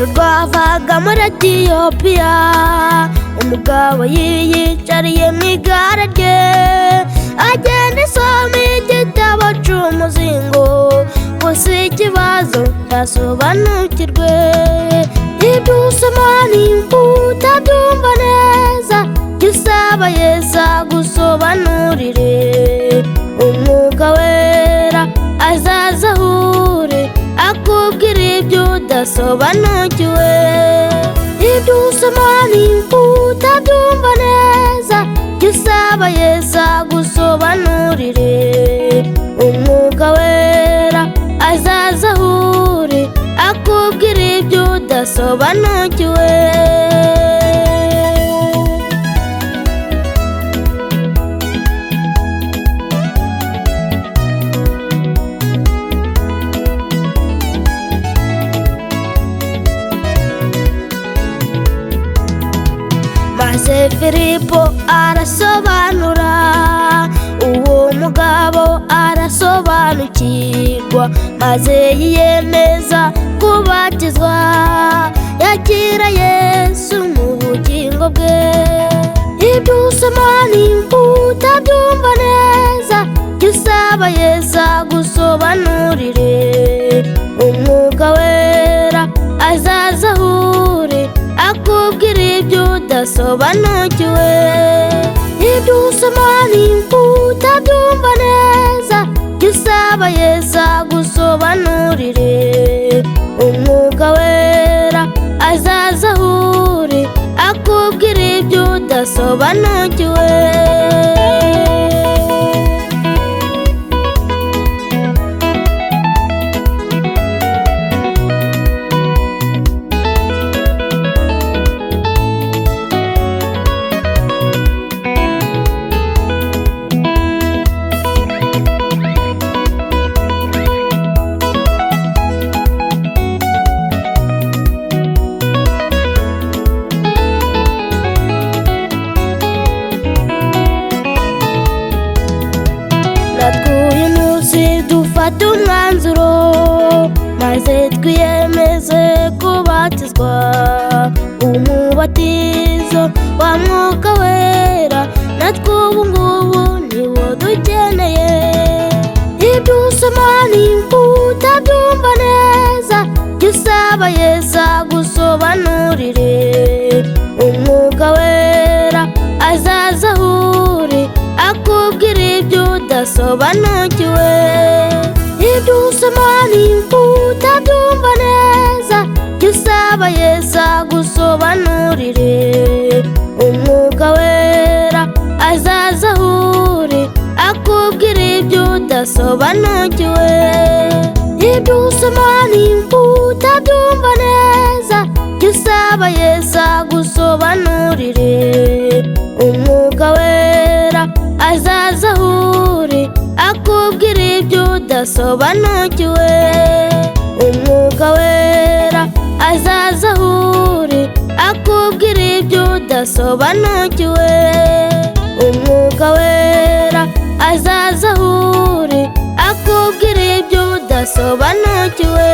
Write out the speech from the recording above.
urugendo rwavaga muri Etiyopiya, umugabo yiyicariye mu igare rye, agenda asoma igitabo c'umuzingo, gusa ikibazo ntasobanukirwe. Ibyo usoma nimba utabyumva neza, jya usaba Yesu agusobanurire. Umwuka wera azaza ahure akubwira ibyo udasobanukiwe. Ibyo usoma nimba utabyumva neza, jya usaba Yesu agusobanurire. Umwuka wera azaza ahure akubwira ibyo udasobanukiwe. Maze Filipo arasobanura, uwo mugabo arasobanukirwa, maze yiyemeza kubatizwa, yakira Yesu mu bugingo bwe. Ibyo usoma nimba utabyumva neza, jya usaba Yesu agusobanurire. Umwuka wera azaza ahure akubwira ibyo udasobanukiwe. Ibyo usoma nimba utabyumva neza, jya usaba Yesu agusobanurire. Umwuka wera azaza ahure akubwira ibyo udasobanukiwe. Uyu munsi dufata umwanzuro, maze twiyemeze kubatizwa. Umubatizo wa Mwuka wera natwe ubu ngubu niwo dukeneye. Ibyo usoma nimba utabyumva neza, jya usaba Yesu agusobanurire. Umwuka wera azaza ahure akubwira ibyo udasobanukiwe. Ibyo usoma nimba utabyumva neza, jya usaba Yesu agusobanurire. Umwuka wera azaza ahure akubwira ibyo udasobanukiwe. Ibyo usoma nimba utabyumva neza, jya usaba Yesu agusobanurire. Umwuka wera azaza ahure akubwira ibyo udasobanukiwe. Umwuka wera azaza ahure akubwira ibyo udasobanukiwe. Umwuka wera azaza ahure akubwira ibyo udasobanukiwe.